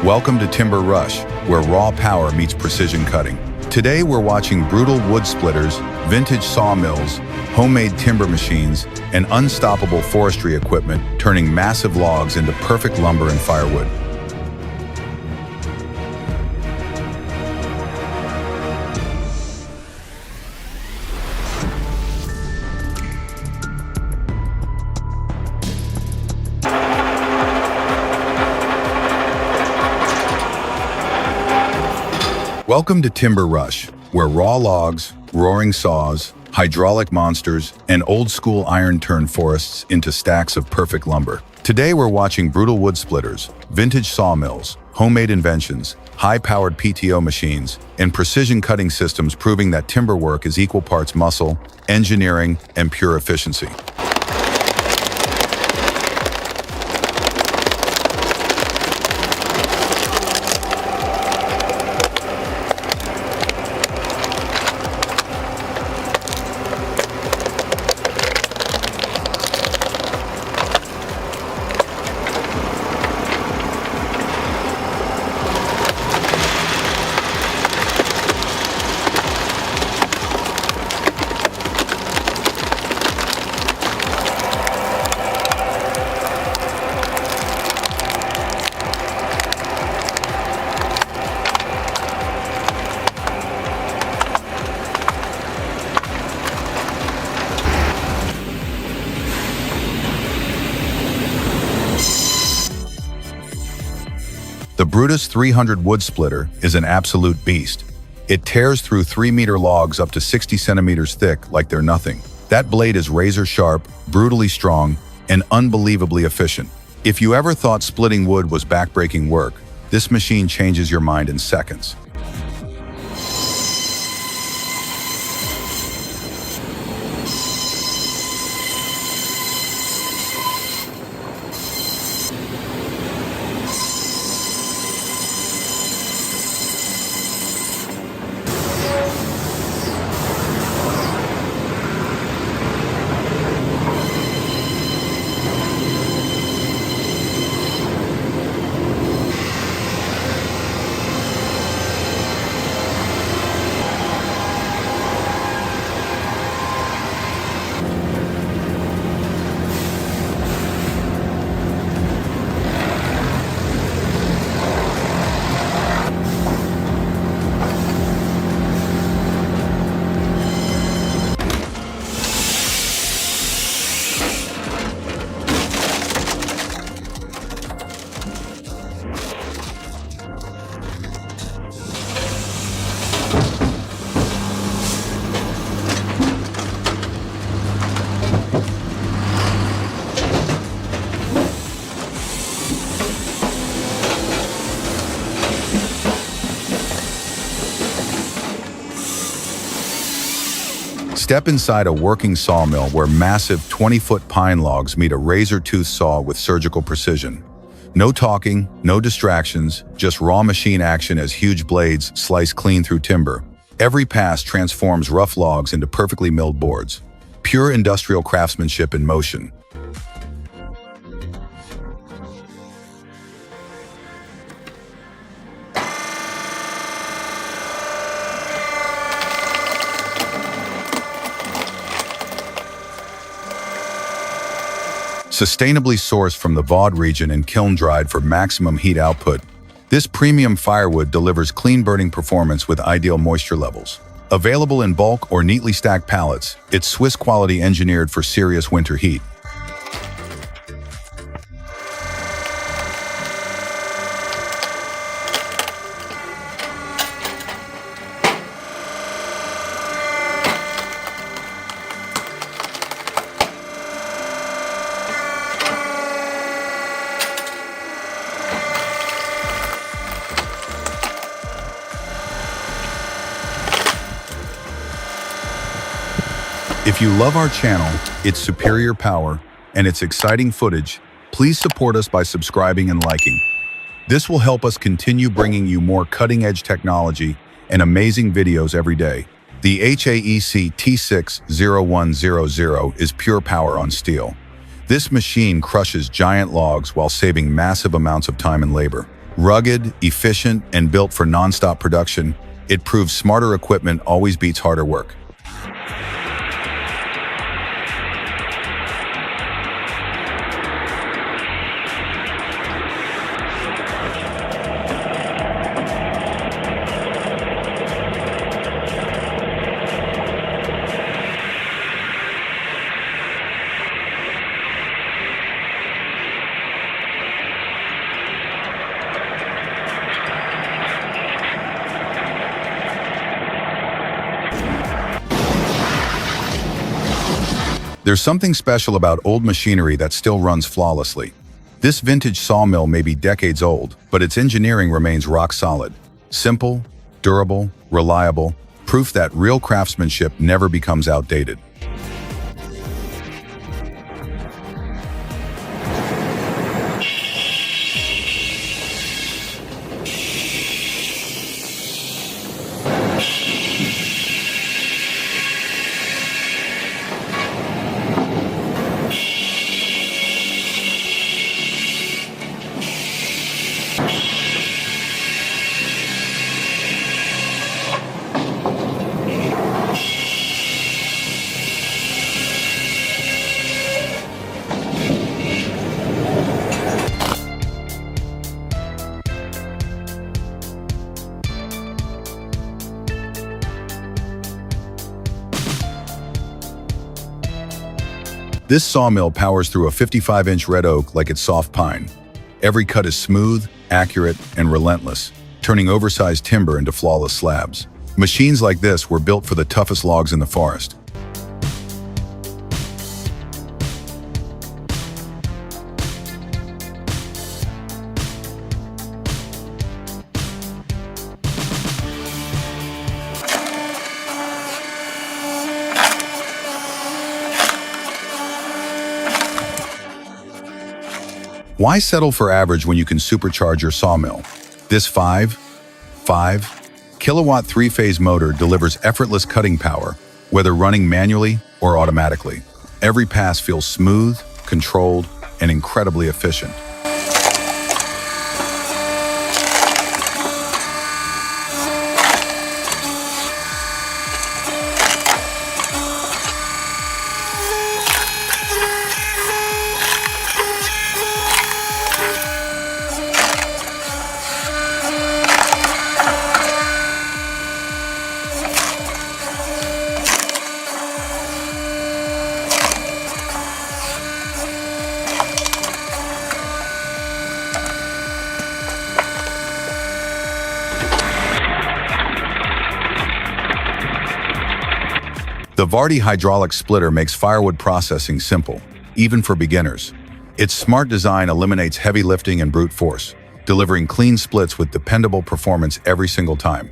Welcome to Timber Rush, where raw power meets precision cutting. Today we're watching brutal wood splitters, vintage sawmills, homemade timber machines, and unstoppable forestry equipment turning massive logs into perfect lumber and firewood. Welcome to Timber Rush, where raw logs, roaring saws, hydraulic monsters, and old-school iron turn forests into stacks of perfect lumber. Today we're watching brutal wood splitters, vintage sawmills, homemade inventions, high-powered PTO machines, and precision cutting systems proving that timber work is equal parts muscle, engineering, and pure efficiency. The Brutus 300 wood splitter is an absolute beast. It tears through 3-meter logs up to 60 centimeters thick like they're nothing. That blade is razor sharp, brutally strong, and unbelievably efficient. If you ever thought splitting wood was backbreaking work, this machine changes your mind in seconds. Step inside a working sawmill where massive 20-foot pine logs meet a razor-toothed saw with surgical precision. No talking, no distractions, just raw machine action as huge blades slice clean through timber. Every pass transforms rough logs into perfectly milled boards. Pure industrial craftsmanship in motion. Sustainably sourced from the Vaud region and kiln-dried for maximum heat output, this premium firewood delivers clean-burning performance with ideal moisture levels. Available in bulk or neatly stacked pallets, it's Swiss quality engineered for serious winter heat. If you love our channel, its superior power, and its exciting footage, please support us by subscribing and liking. This will help us continue bringing you more cutting-edge technology and amazing videos every day. The HAEC T60100 is pure power on steel. This machine crushes giant logs while saving massive amounts of time and labor. Rugged, efficient, and built for non-stop production, it proves smarter equipment always beats harder work. There's something special about old machinery that still runs flawlessly. This vintage sawmill may be decades old, but its engineering remains rock solid. Simple, durable, reliable, proof that real craftsmanship never becomes outdated. This sawmill powers through a 55-inch red oak like it's soft pine. Every cut is smooth, accurate, and relentless, turning oversized timber into flawless slabs. Machines like this were built for the toughest logs in the forest. Why settle for average when you can supercharge your sawmill? This 5 kilowatt three-phase motor delivers effortless cutting power, whether running manually or automatically. Every pass feels smooth, controlled, and incredibly efficient. The Vardy hydraulic splitter makes firewood processing simple, even for beginners. Its smart design eliminates heavy lifting and brute force, delivering clean splits with dependable performance every single time.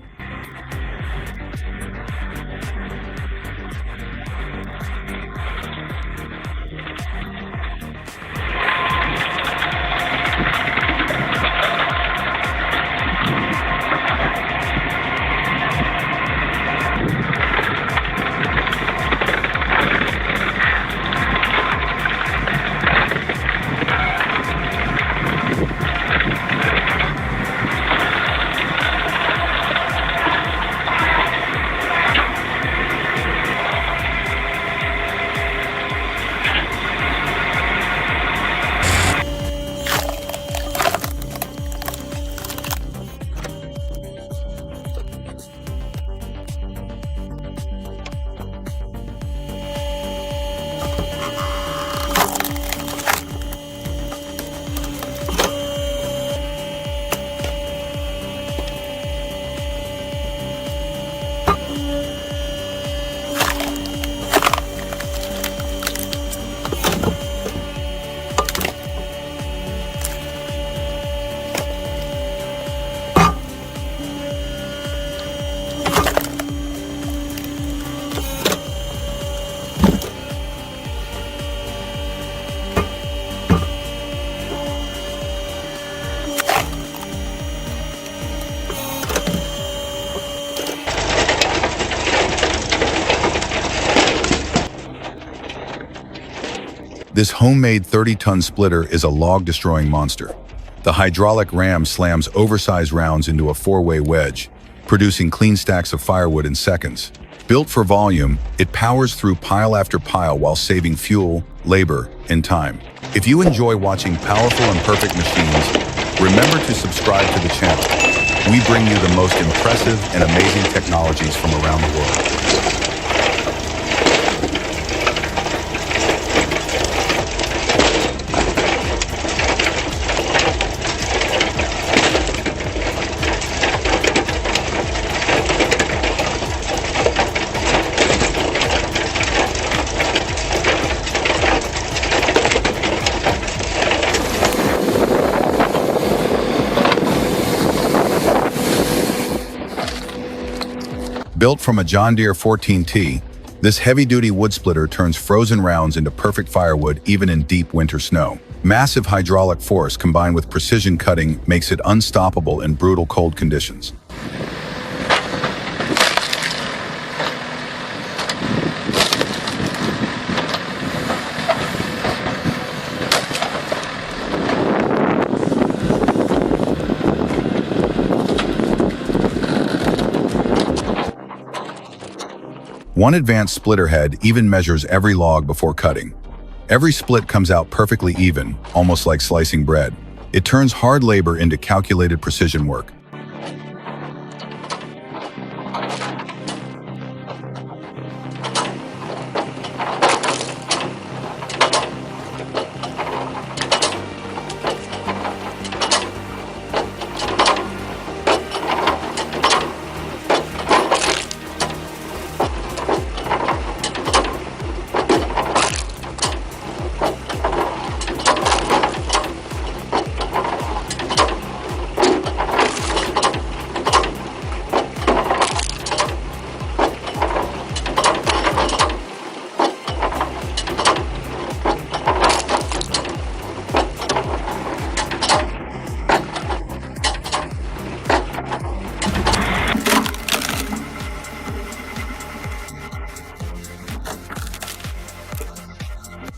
This homemade 30-ton splitter is a log-destroying monster. The hydraulic ram slams oversized rounds into a four-way wedge, producing clean stacks of firewood in seconds. Built for volume, it powers through pile after pile while saving fuel, labor, and time. If you enjoy watching powerful and perfect machines, remember to subscribe to the channel. We bring you the most impressive and amazing technologies from around the world. Built from a John Deere 14T, this heavy-duty wood splitter turns frozen rounds into perfect firewood even in deep winter snow. Massive hydraulic force combined with precision cutting makes it unstoppable in brutal cold conditions. One advanced splitter head even measures every log before cutting. Every split comes out perfectly even, almost like slicing bread. It turns hard labor into calculated precision work.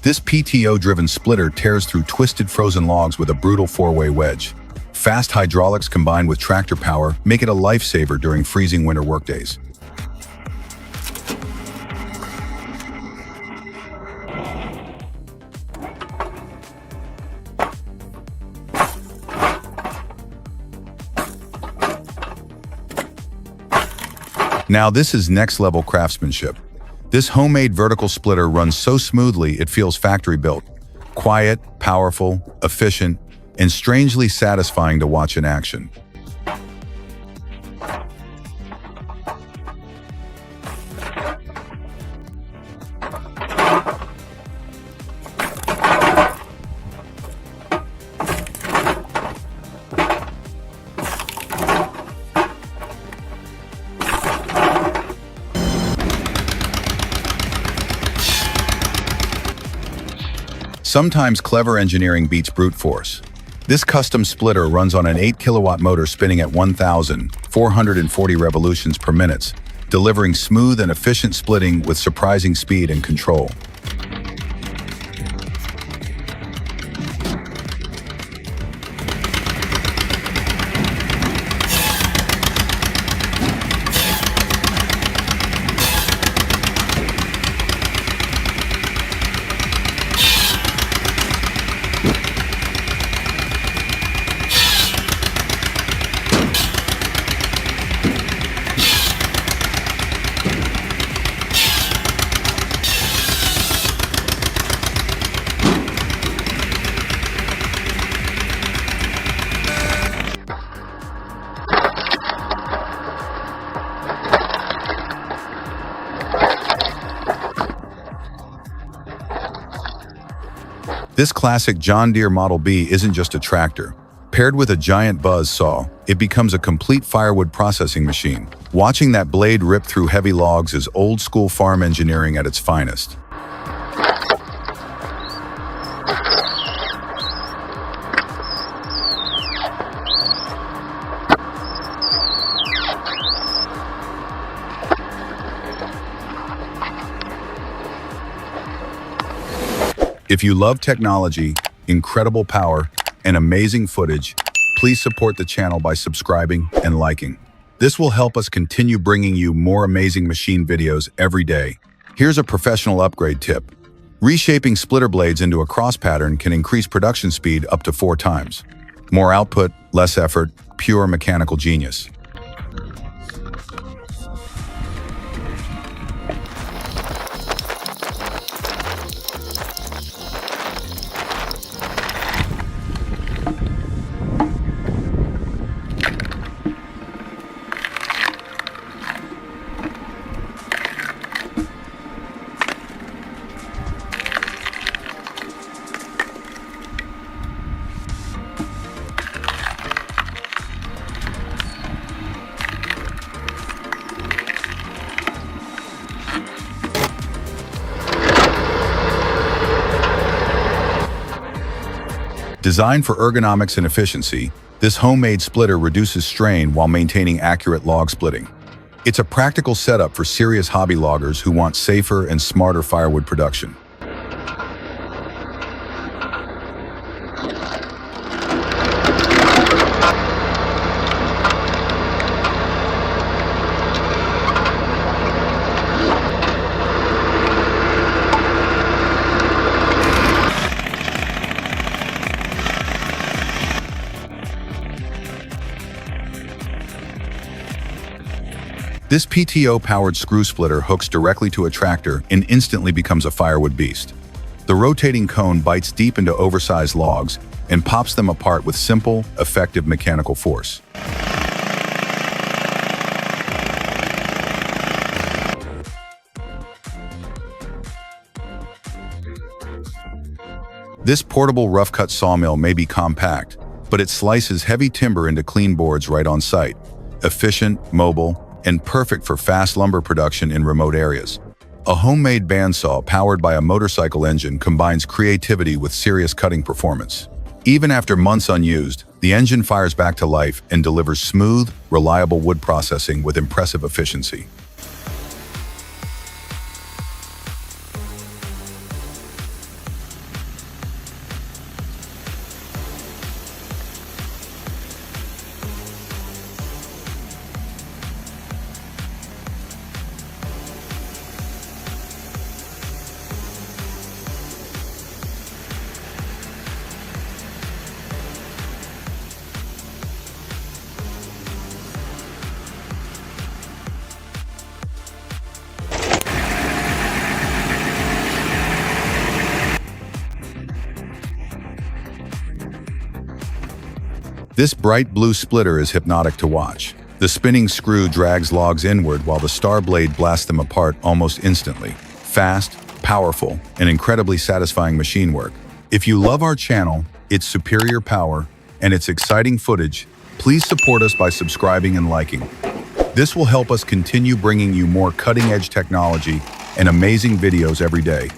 This PTO-driven splitter tears through twisted frozen logs with a brutal four-way wedge. Fast hydraulics combined with tractor power make it a lifesaver during freezing winter workdays. Now this is next-level craftsmanship. This homemade vertical splitter runs so smoothly it feels factory-built. Quiet, powerful, efficient, and strangely satisfying to watch in action. Sometimes clever engineering beats brute force. This custom splitter runs on an 8-kilowatt motor spinning at 1,440 revolutions per minute, delivering smooth and efficient splitting with surprising speed and control. This classic John Deere Model B isn't just a tractor. Paired with a giant buzz saw, it becomes a complete firewood processing machine. Watching that blade rip through heavy logs is old-school farm engineering at its finest. If you love technology, incredible power, and amazing footage, please support the channel by subscribing and liking. This will help us continue bringing you more amazing machine videos every day. Here's a professional upgrade tip. Reshaping splitter blades into a cross pattern can increase production speed up to 4 times. More output, less effort, pure mechanical genius. Designed for ergonomics and efficiency, this homemade splitter reduces strain while maintaining accurate log splitting. It's a practical setup for serious hobby loggers who want safer and smarter firewood production. This PTO-powered screw splitter hooks directly to a tractor and instantly becomes a firewood beast. The rotating cone bites deep into oversized logs and pops them apart with simple, effective mechanical force. This portable rough-cut sawmill may be compact, but it slices heavy timber into clean boards right on site. Efficient, mobile, and perfect for fast lumber production in remote areas. A homemade bandsaw powered by a motorcycle engine combines creativity with serious cutting performance. Even after months unused, the engine fires back to life and delivers smooth, reliable wood processing with impressive efficiency. This bright blue splitter is hypnotic to watch. The spinning screw drags logs inward while the star blade blasts them apart almost instantly. Fast, powerful, and incredibly satisfying machine work. If you love our channel, its superior power, and its exciting footage, please support us by subscribing and liking. This will help us continue bringing you more cutting-edge technology and amazing videos every day.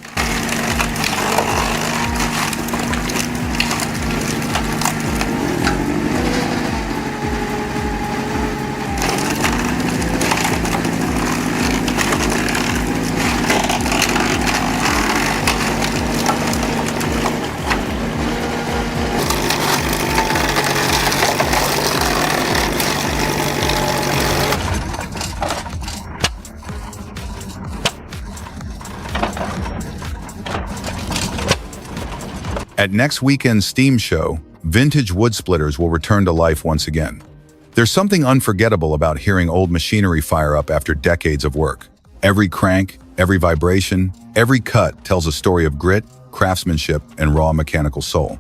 At next weekend's STEAM show, vintage wood splitters will return to life once again. There's something unforgettable about hearing old machinery fire up after decades of work. Every crank, every vibration, every cut tells a story of grit, craftsmanship, and raw mechanical soul.